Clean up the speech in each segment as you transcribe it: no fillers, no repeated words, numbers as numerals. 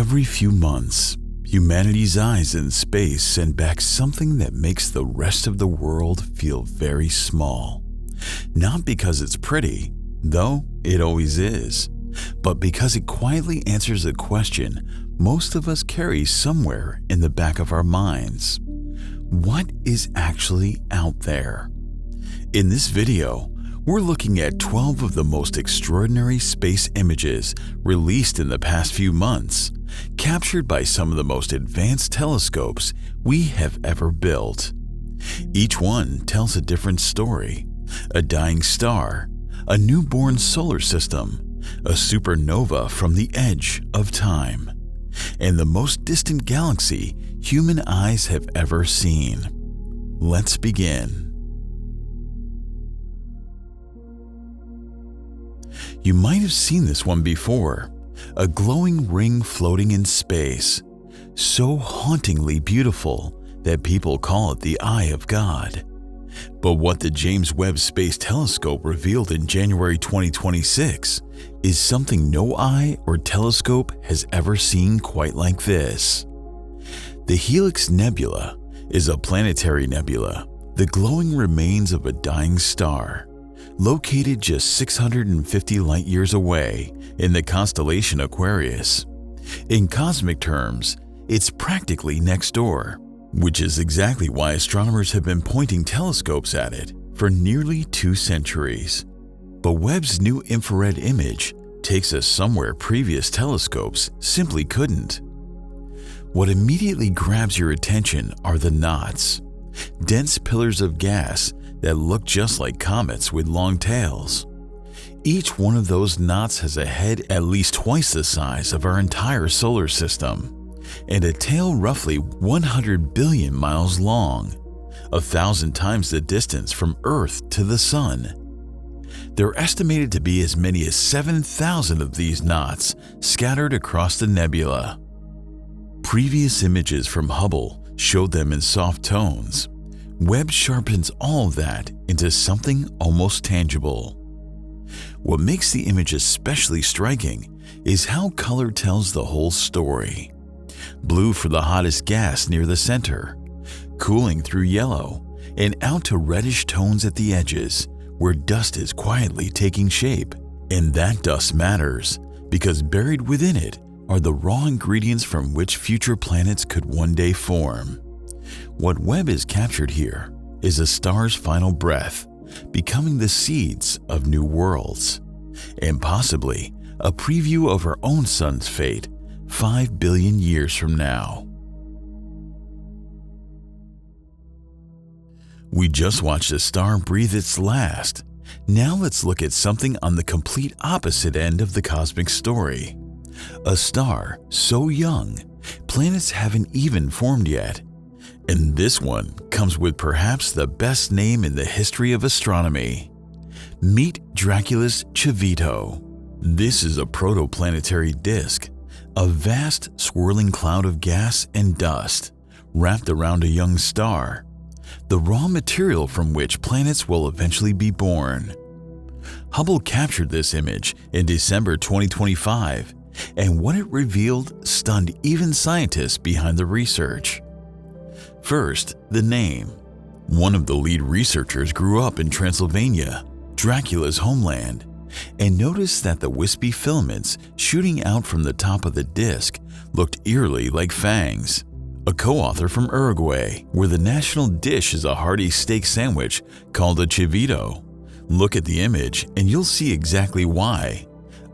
Every few months, humanity's eyes in space send back something that makes the rest of the world feel very small. Not because it's pretty, though it always is, but because it quietly answers a question most of us carry somewhere in the back of our minds. What is actually out there? In this video, we're looking at 12 of the most extraordinary space images released in the past few months, captured by some of the most advanced telescopes we have ever built. Each one tells a different story: a dying star, a newborn solar system, a supernova from the edge of time, and the most distant galaxy human eyes have ever seen. Let's begin. You might have seen this one before, a glowing ring floating in space, so hauntingly beautiful that people call it the Eye of God. But what the James Webb Space Telescope revealed in January 2026 is something no eye or telescope has ever seen quite like this. The Helix Nebula is a planetary nebula, the glowing remains of a dying star, located just 650 light-years away in the constellation Aquarius. In cosmic terms, it's practically next door, which is exactly why astronomers have been pointing telescopes at it for nearly 2 centuries. But Webb's new infrared image takes us somewhere previous telescopes simply couldn't. What immediately grabs your attention are the knots, dense pillars of gas that look just like comets with long tails. Each one of those knots has a head at least twice the size of our entire solar system, and a tail roughly 100 billion miles long, 1,000 times the distance from Earth to the Sun. They're estimated to be as many as 7,000 of these knots scattered across the nebula. Previous images from Hubble showed them in soft tones. Webb sharpens all of that into something almost tangible. What makes the image especially striking is how color tells the whole story. Blue for the hottest gas near the center, cooling through yellow, and out to reddish tones at the edges where dust is quietly taking shape. And that dust matters because buried within it are the raw ingredients from which future planets could one day form. What Webb has captured here is a star's final breath, becoming the seeds of new worlds, and possibly a preview of our own sun's fate 5 billion years from now. We just watched a star breathe its last. Now let's look at something on the complete opposite end of the cosmic story. A star so young, planets haven't even formed yet. And this one comes with perhaps the best name in the history of astronomy. Meet Dracula's Chivito. This is a protoplanetary disk, a vast swirling cloud of gas and dust wrapped around a young star, the raw material from which planets will eventually be born. Hubble captured this image in December 2025, and what it revealed stunned even scientists behind the research. First, the name. One of the lead researchers grew up in Transylvania, Dracula's homeland, and noticed that the wispy filaments shooting out from the top of the disk looked eerily like fangs. A co-author from Uruguay, where the national dish is a hearty steak sandwich called a Chivito. Look at the image and you'll see exactly why.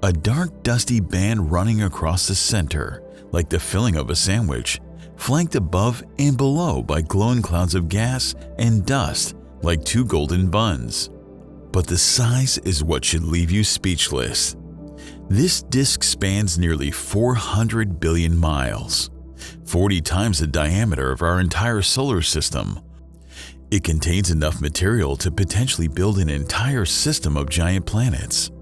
A dark, dusty band running across the center, like the filling of a sandwich, flanked above and below by glowing clouds of gas and dust like 2 golden buns. But the size is what should leave you speechless. This disk spans nearly 400 billion miles, 40 times the diameter of our entire solar system. It contains enough material to potentially build an entire system of giant planets.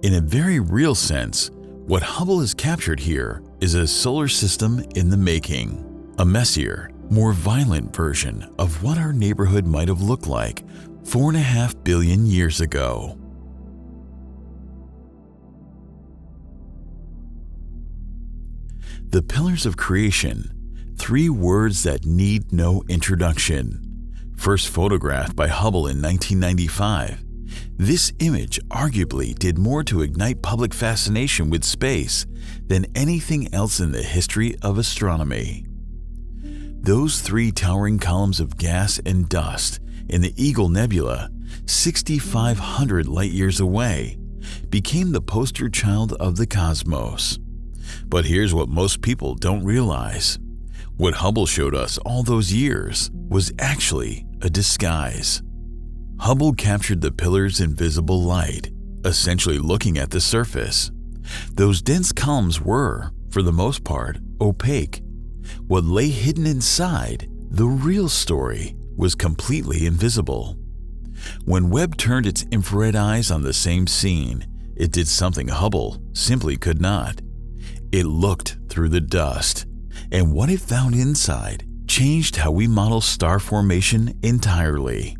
In a very real sense, what Hubble has captured here is a solar system in the making. A messier, more violent version of what our neighborhood might have looked like 4.5 billion years ago. The pillars of creation, 3 words that need no introduction. First photographed by Hubble in 1995, this image arguably did more to ignite public fascination with space than anything else in the history of astronomy. Those 3 towering columns of gas and dust in the Eagle Nebula, 6,500 light-years away, became the poster child of the cosmos. But here's what most people don't realize. What Hubble showed us all those years was actually a disguise. Hubble captured the pillar's invisible light, essentially looking at the surface. Those dense columns were, for the most part, opaque. What lay hidden inside, the real story, was completely invisible. When Webb turned its infrared eyes on the same scene, it did something Hubble simply could not. It looked through the dust, and what it found inside changed how we model star formation entirely.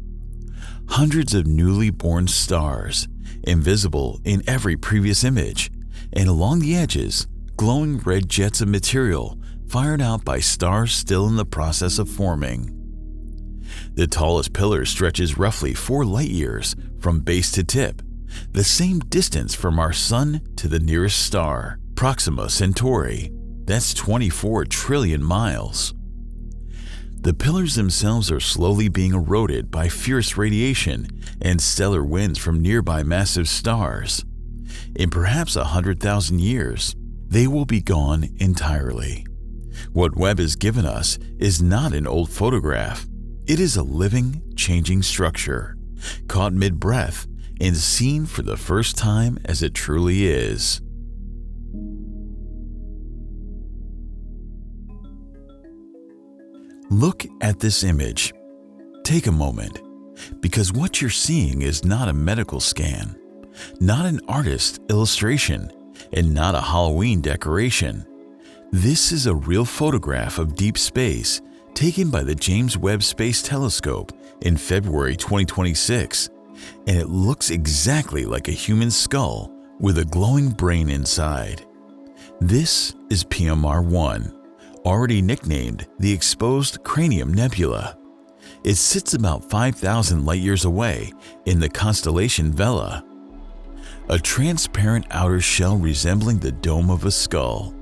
Hundreds of newly born stars, invisible in every previous image, and along the edges, glowing red jets of material fired out by stars still in the process of forming. The tallest pillar stretches roughly 4 light-years from base to tip, the same distance from our Sun to the nearest star, Proxima Centauri. That's 24 trillion miles. The pillars themselves are slowly being eroded by fierce radiation and stellar winds from nearby massive stars. In perhaps 100,000 years, they will be gone entirely. What Webb has given us is not an old photograph. It is a living, changing structure, caught mid-breath and seen for the first time as it truly is. Look at this image. Take a moment, because what you're seeing is not a medical scan, not an artist's illustration, and not a Halloween decoration. This is a real photograph of deep space taken by the James Webb Space Telescope in February 2026, and it looks exactly like a human skull with a glowing brain inside. This is PMR-1, already nicknamed the Exposed Cranium Nebula. It sits about 5,000 light-years away in the constellation Vela, a transparent outer shell resembling the dome of a skull,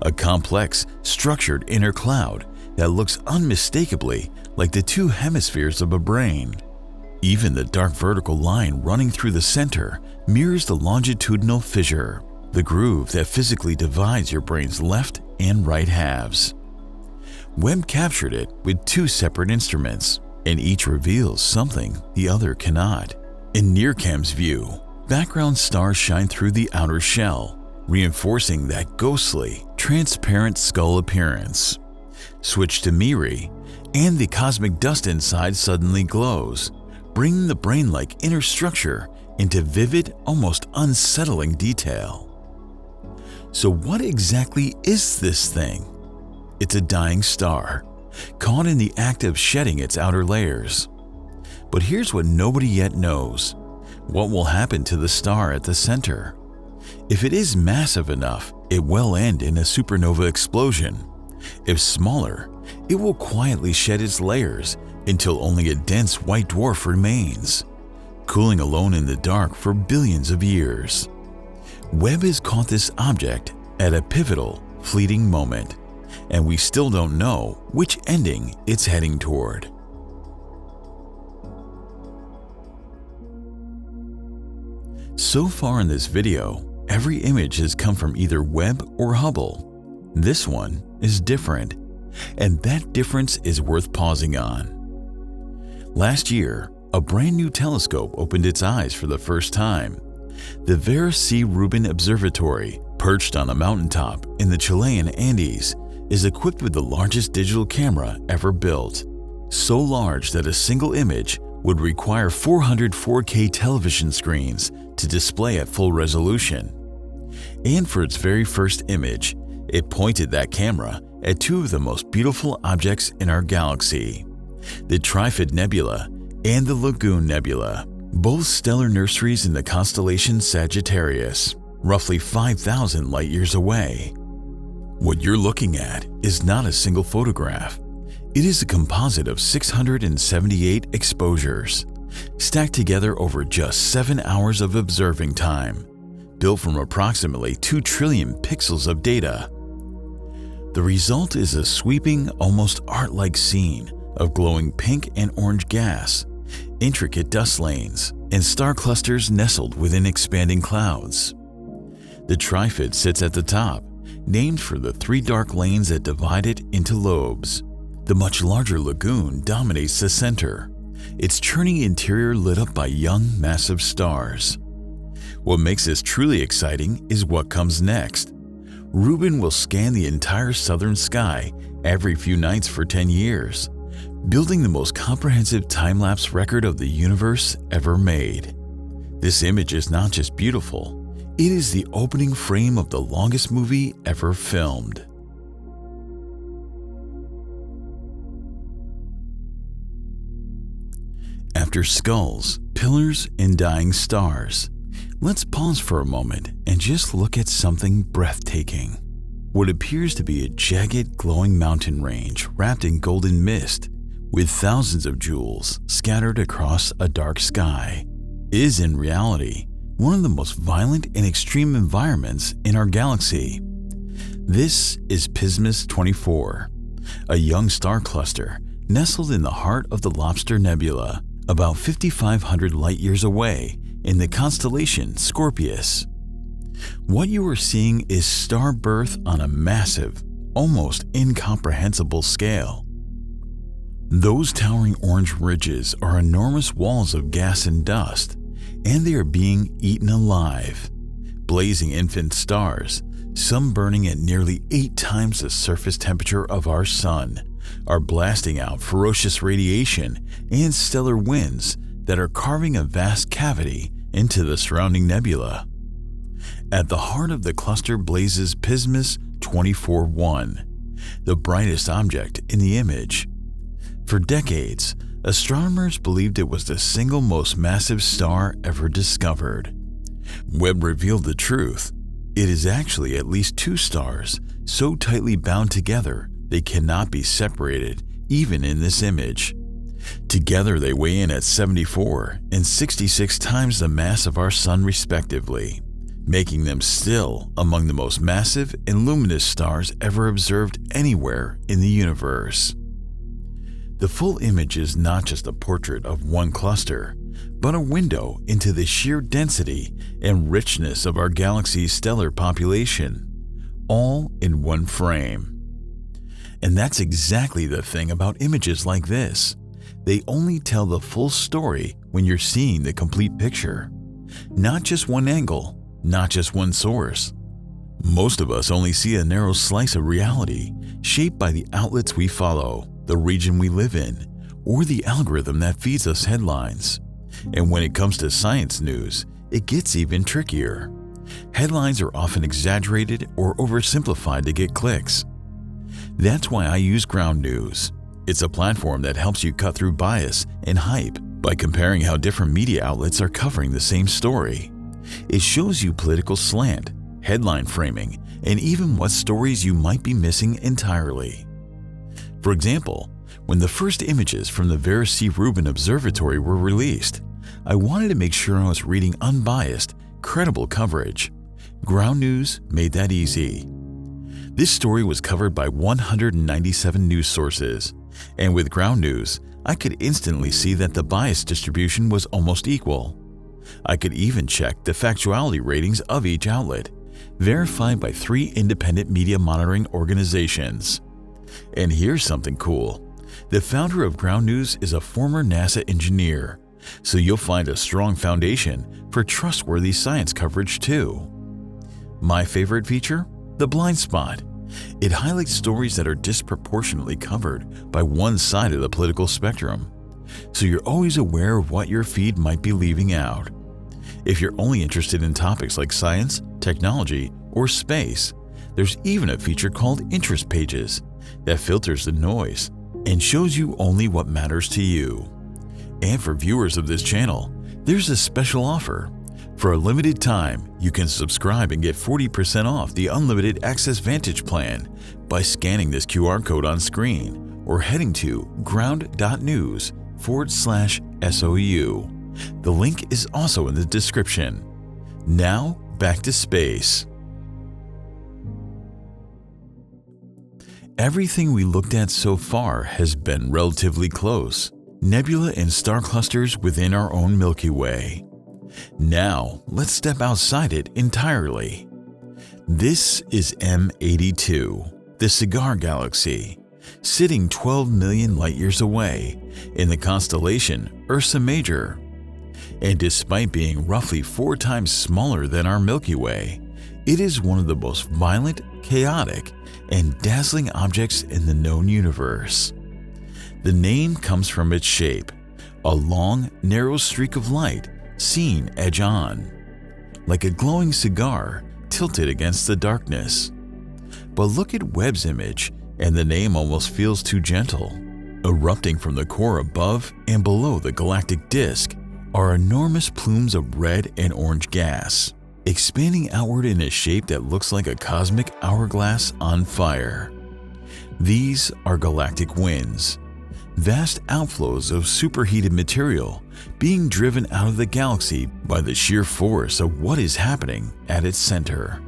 a complex, structured inner cloud that looks unmistakably like the 2 hemispheres of a brain. Even the dark vertical line running through the center mirrors the longitudinal fissure, the groove that physically divides your brain's left and right halves. Webb captured it with 2 separate instruments, and each reveals something the other cannot. In NIRCam's view, background stars shine through the outer shell, reinforcing that ghostly, transparent skull appearance. Switch to MIRI, and the cosmic dust inside suddenly glows, bringing the brain-like inner structure into vivid, almost unsettling detail. So what exactly is this thing? It's a dying star, caught in the act of shedding its outer layers. But here's what nobody yet knows. What will happen to the star at the center? If it is massive enough, it will end in a supernova explosion. If smaller, it will quietly shed its layers until only a dense white dwarf remains, cooling alone in the dark for billions of years. Webb has caught this object at a pivotal, fleeting moment, and we still don't know which ending it's heading toward. So far in this video, every image has come from either Webb or Hubble. This one is different, and that difference is worth pausing on. Last year, a brand new telescope opened its eyes for the first time. The Vera C Rubin Observatory, perched on a mountaintop in the Chilean Andes, is equipped with the largest digital camera ever built, so large that a single image would require 400 4K television screens to display at full resolution. And for its very first image, it pointed that camera at 2 of the most beautiful objects in our galaxy, the Trifid Nebula and the Lagoon Nebula, both stellar nurseries in the constellation Sagittarius, roughly 5,000 light-years away. What you're looking at is not a single photograph. It is a composite of 678 exposures, stacked together over just 7 hours of observing time, built from approximately 2 trillion pixels of data. The result is a sweeping, almost art-like scene of glowing pink and orange gas, intricate dust lanes, and star clusters nestled within expanding clouds. The Trifid sits at the top, named for the 3 dark lanes that divide it into lobes. The much larger Lagoon dominates the center, its churning interior lit up by young, massive stars. What makes this truly exciting is what comes next. Rubin will scan the entire southern sky every few nights for 10 years, building the most comprehensive time-lapse record of the universe ever made. This image is not just beautiful, it is the opening frame of the longest movie ever filmed. After skulls, pillars, and dying stars, let's pause for a moment and just look at something breathtaking. What appears to be a jagged, glowing mountain range wrapped in golden mist, with thousands of jewels scattered across a dark sky, is in reality one of the most violent and extreme environments in our galaxy. This is Pismis 24, a young star cluster nestled in the heart of the Lobster Nebula, about 5,500 light-years away in the constellation Scorpius. What you are seeing is star birth on a massive, almost incomprehensible scale. Those towering orange ridges are enormous walls of gas and dust, and they are being eaten alive. Blazing infant stars, some burning at nearly 8 times the surface temperature of our Sun, are blasting out ferocious radiation and stellar winds that are carving a vast cavity into the surrounding nebula. At the heart of the cluster blazes Pismis 24-1, the brightest object in the image. For decades, astronomers believed it was the single most massive star ever discovered. Webb revealed the truth. It is actually at least 2 stars so tightly bound together they cannot be separated even in this image. Together they weigh in at 74 and 66 times the mass of our Sun respectively, making them still among the most massive and luminous stars ever observed anywhere in the universe. The full image is not just a portrait of one cluster, but a window into the sheer density and richness of our galaxy's stellar population, all in one frame. And that's exactly the thing about images like this. They only tell the full story when you're seeing the complete picture. Not just one angle, not just one source. Most of us only see a narrow slice of reality, shaped by the outlets we follow, the region we live in, or the algorithm that feeds us headlines. And when it comes to science news, it gets even trickier. Headlines are often exaggerated or oversimplified to get clicks. That's why I use Ground News. It's a platform that helps you cut through bias and hype by comparing how different media outlets are covering the same story. It shows you political slant, headline framing, and even what stories you might be missing entirely. For example, when the first images from the Vera C Rubin Observatory were released, I wanted to make sure I was reading unbiased, credible coverage. Ground News made that easy. This story was covered by 197 news sources, and with Ground News, I could instantly see that the bias distribution was almost equal. I could even check the factuality ratings of each outlet, verified by 3 independent media monitoring organizations. And here's something cool. The founder of Ground News is a former NASA engineer, so you'll find a strong foundation for trustworthy science coverage too. My favorite feature? The blind spot. It highlights stories that are disproportionately covered by one side of the political spectrum, so you're always aware of what your feed might be leaving out. If you're only interested in topics like science, technology, or space, there's even a feature called Interest Pages that filters the noise and shows you only what matters to you. And for viewers of this channel, there's a special offer. For a limited time, you can subscribe and get 40% off the Unlimited Access Vantage plan by scanning this QR code on screen or heading to ground.news/SOU. The link is also in the description. Now, back to space. Everything we looked at so far has been relatively close, nebula and star clusters within our own Milky Way. Now, let's step outside it entirely. This is M82, the Cigar Galaxy, sitting 12 million light-years away in the constellation Ursa Major. And despite being roughly 4 times smaller than our Milky Way, it is one of the most violent, chaotic, and dazzling objects in the known universe. The name comes from its shape, a long, narrow streak of light seen edge-on, like a glowing cigar tilted against the darkness. But look at Webb's image, and the name almost feels too gentle. Erupting from the core above and below the galactic disk are enormous plumes of red and orange gas, expanding outward in a shape that looks like a cosmic hourglass on fire. These are galactic winds, vast outflows of superheated material being driven out of the galaxy by the sheer force of what is happening at its center.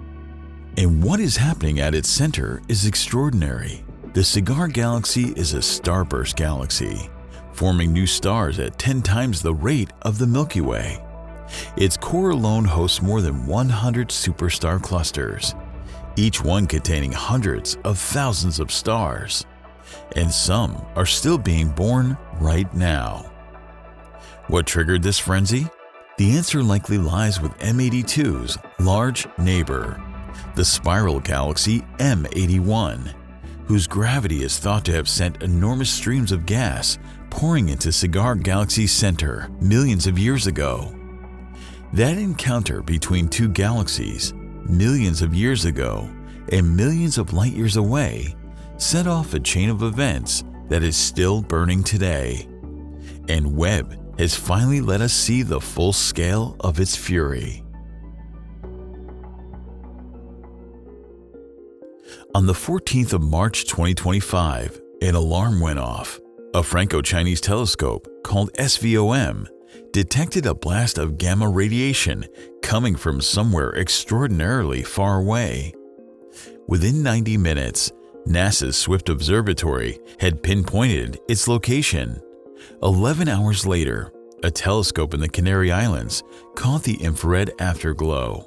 And what is happening at its center is extraordinary. The Cigar Galaxy is a starburst galaxy, forming new stars at 10 times the rate of the Milky Way. Its core alone hosts more than 100 superstar clusters, each one containing hundreds of thousands of stars. And some are still being born right now. What triggered this frenzy? The answer likely lies with M82's large neighbor, the spiral galaxy M81, whose gravity is thought to have sent enormous streams of gas pouring into Cigar Galaxy's center millions of years ago. That encounter between two galaxies, millions of years ago and millions of light years away, set off a chain of events that is still burning today. And Webb has finally let us see the full scale of its fury. On the 14th of March 2025, an alarm went off. A Franco-Chinese telescope called SVOM detected a blast of gamma radiation coming from somewhere extraordinarily far away. Within 90 minutes, NASA's Swift Observatory had pinpointed its location. 11 hours later, a telescope in the Canary Islands caught the infrared afterglow.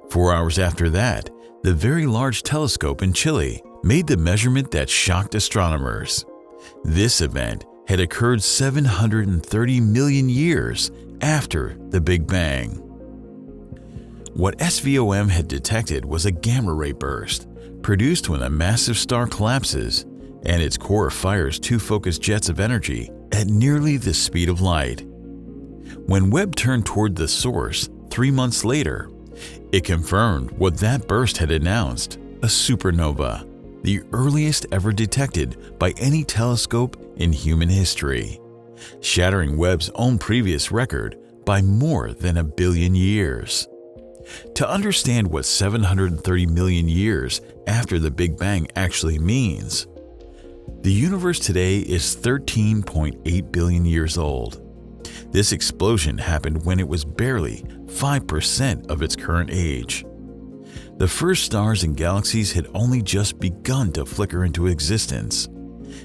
4 hours after that, the Very Large Telescope in Chile made the measurement that shocked astronomers. This event had occurred 730 million years after the Big Bang. What SVOM had detected was a gamma ray burst, produced when a massive star collapses and its core fires 2 focused jets of energy at nearly the speed of light. When Webb turned toward the source 3 months later, it confirmed what that burst had announced: a supernova, the earliest ever detected by any telescope in human history, shattering Webb's own previous record by more than 1 billion years. To understand what 730 million years after the Big Bang actually means, the universe today is 13.8 billion years old. This explosion happened when it was barely 5% of its current age. The first stars and galaxies had only just begun to flicker into existence,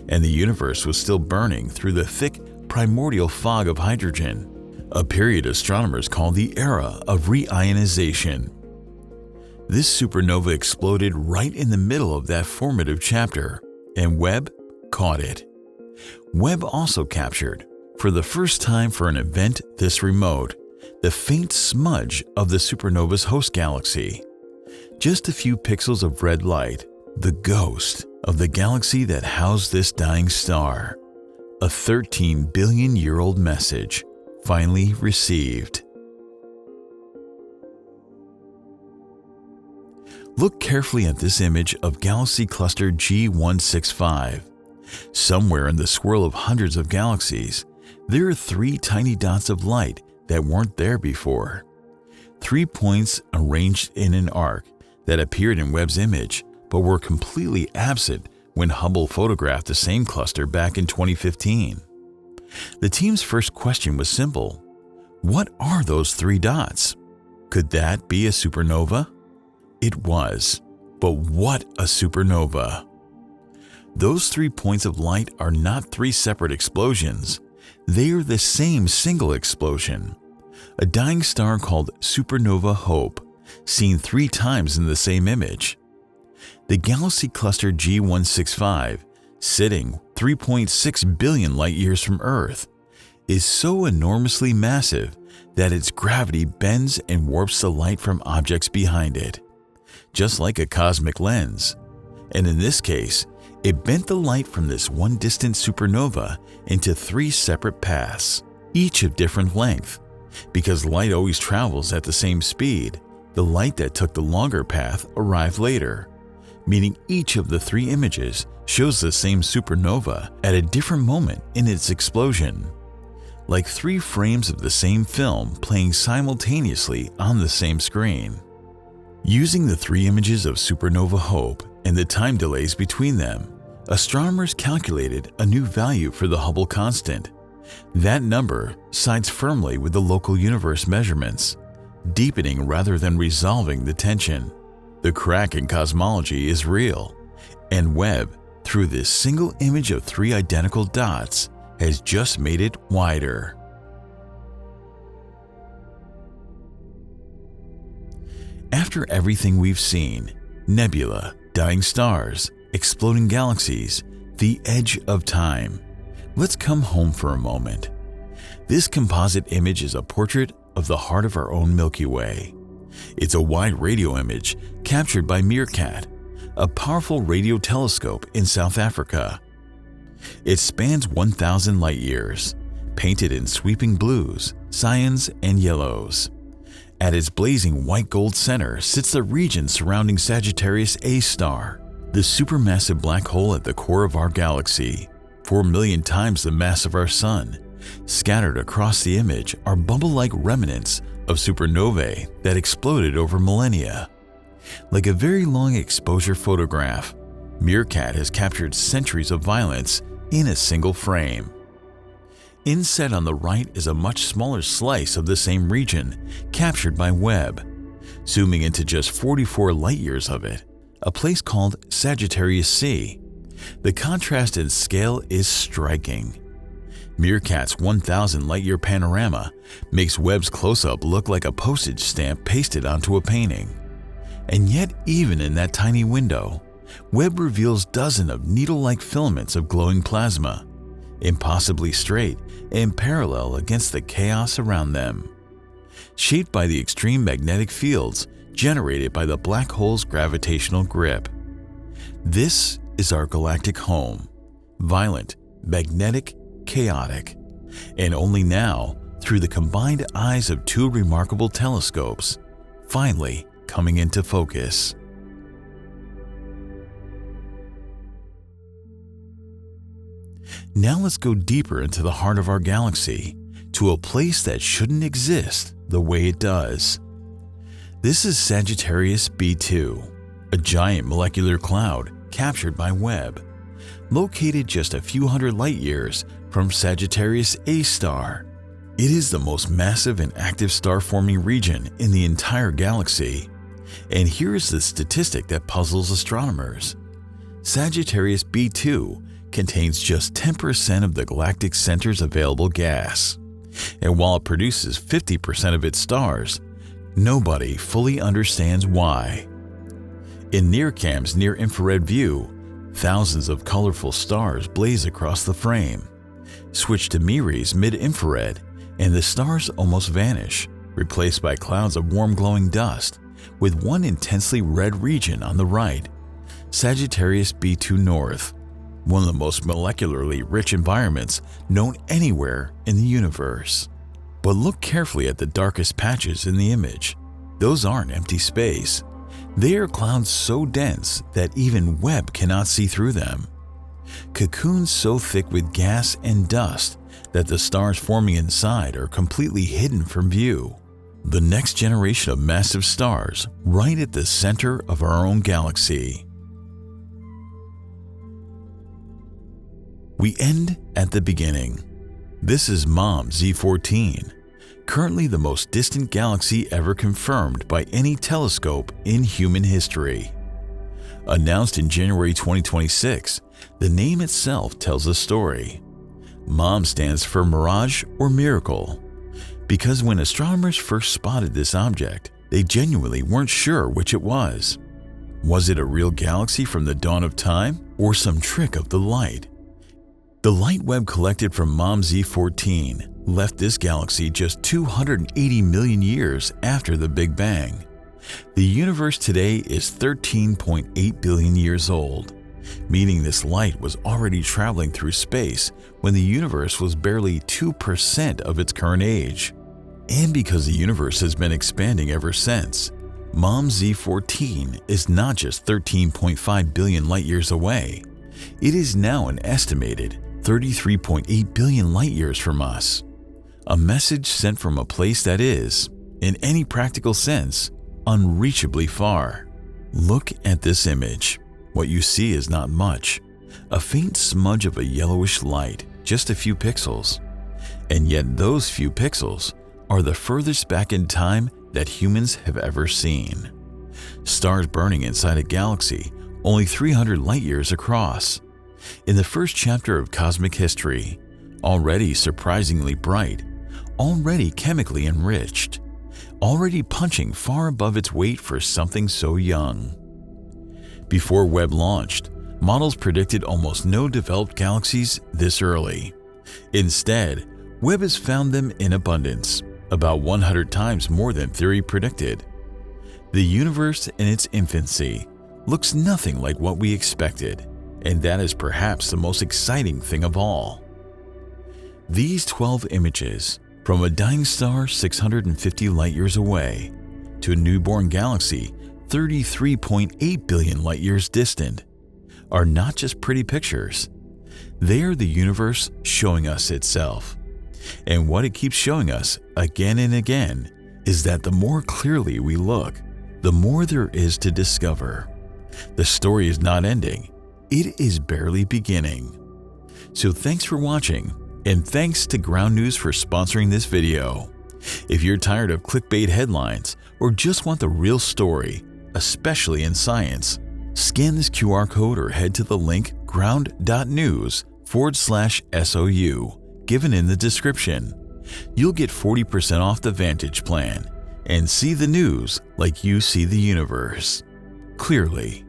and the universe was still burning through the thick primordial fog of hydrogen, a period astronomers call the era of reionization. This supernova exploded right in the middle of that formative chapter, and Webb caught it. Webb also captured, for the first time for an event this remote, the faint smudge of the supernova's host galaxy. Just a few pixels of red light, the ghost of the galaxy that housed this dying star. A 13 billion-year-old message finally received. Look carefully at this image of galaxy cluster G165. Somewhere in the swirl of hundreds of galaxies, there are 3 tiny dots of light that weren't there before. 3 points arranged in an arc that appeared in Webb's image but were completely absent when Hubble photographed the same cluster back in 2015. The team's first question was simple. What are those 3 dots? Could that be a supernova? It was. But what a supernova! Those 3 points of light are not 3 separate explosions. They are the same single explosion. A dying star called Supernova H0pe, seen 3 times in the same image. The galaxy cluster G165, sitting 3.6 billion light-years from Earth, is so enormously massive that its gravity bends and warps the light from objects behind it, just like a cosmic lens. And in this case, it bent the light from this one distant supernova into 3 separate paths, each of different length. Because light always travels at the same speed, the light that took the longer path arrived later, meaning each of the 3 images shows the same supernova at a different moment in its explosion, like 3 frames of the same film playing simultaneously on the same screen. Using the 3 images of Supernova H0pe and the time delays between them, astronomers calculated a new value for the Hubble constant. That number sides firmly with the local universe measurements, deepening rather than resolving the tension. The crack in cosmology is real, and Webb, through this single image of 3 identical dots, has just made it wider. After everything we've seen, nebula, dying stars, exploding galaxies, the edge of time, let's come home for a moment. This composite image is a portrait of the heart of our own Milky Way. It's a wide radio image captured by Meerkat, a powerful radio telescope in South Africa. It spans 1,000 light-years, painted in sweeping blues, cyans, and yellows. At its blazing white-gold center sits the region surrounding Sagittarius A star, the supermassive black hole at the core of our galaxy, 4 million times the mass of our Sun. Scattered across the image are bubble-like remnants of supernovae that exploded over millennia. Like a very long exposure photograph, Meerkat has captured centuries of violence in a single frame. Inset on the right is a much smaller slice of the same region, captured by Webb. Zooming into just 44 light-years of it, a place called Sagittarius C. The contrast in scale is striking. Meerkat's 1,000 light-year panorama makes Webb's close-up look like a postage stamp pasted onto a painting. And yet, even in that tiny window, Webb reveals dozens of needle-like filaments of glowing plasma, impossibly straight and parallel against the chaos around them, shaped by the extreme magnetic fields generated by the black hole's gravitational grip. This is our galactic home, violent, magnetic, chaotic, and only now, through the combined eyes of 2 remarkable telescopes, finally coming into focus. Now let's go deeper into the heart of our galaxy, to a place that shouldn't exist the way it does. This is Sagittarius B2, a giant molecular cloud captured by Webb, located just a few hundred light-years from Sagittarius A star. It is the most massive and active star-forming region in the entire galaxy. And here is the statistic that puzzles astronomers. Sagittarius B2 contains just 10% of the galactic center's available gas. And while it produces 50% of its stars, nobody fully understands why. In NIRCam's near-infrared view, thousands of colorful stars blaze across the frame. Switch to MIRI's mid-infrared, and the stars almost vanish, replaced by clouds of warm glowing dust, with one intensely red region on the right, Sagittarius B2 North, one of the most molecularly rich environments known anywhere in the universe. But look carefully at the darkest patches in the image. Those aren't empty space. They are clouds so dense that even Webb cannot see through them. Cocoons so thick with gas and dust that the stars forming inside are completely hidden from view. the next generation of massive stars right at the center of our own galaxy. We end at the beginning. This is MOM Z14, currently the most distant galaxy ever confirmed by any telescope in human history. Announced in January 2026, the name itself tells a story. MOM stands for Mirage or Miracle, because when astronomers first spotted this object, they genuinely weren't sure which it was. Was it a real galaxy from the dawn of time or some trick of the light? The light web collected from MOM Z14 left this galaxy just 280 million years after the Big Bang. The universe today is 13.8 billion years old, meaning this light was already traveling through space when the universe was barely 2% of its current age. And because the universe has been expanding ever since, MOM Z14 is not just 13.5 billion light-years away. It is now an estimated 33.8 billion light-years from us. A message sent from a place that is, in any practical sense, unreachably far. Look at this image. What you see is not much. A faint smudge of a yellowish light, just a few pixels. And yet those few pixels are the furthest back in time that humans have ever seen. Stars burning inside a galaxy only 300 light-years across. In the first chapter of cosmic history, already surprisingly bright, already chemically enriched, already punching far above its weight for something so young. Before Webb launched, models predicted almost no developed galaxies this early. Instead, Webb has found them in abundance, about 100 times more than theory predicted. The universe in its infancy looks nothing like what we expected, and that is perhaps the most exciting thing of all. These 12 images, from a dying star 650 light-years away to a newborn galaxy 33.8 billion light-years distant, are not just pretty pictures. They are the universe showing us itself. And what it keeps showing us again and again is that the more clearly we look, the more there is to discover. The story is not ending. It is barely beginning. So thanks for watching, and thanks to Ground News for sponsoring this video. If you're tired of clickbait headlines or just want the real story, especially in science, scan this QR code or head to the link ground.news/SOU given in the description. You'll get 40% off the Vantage plan and see the news like you see the universe. Clearly.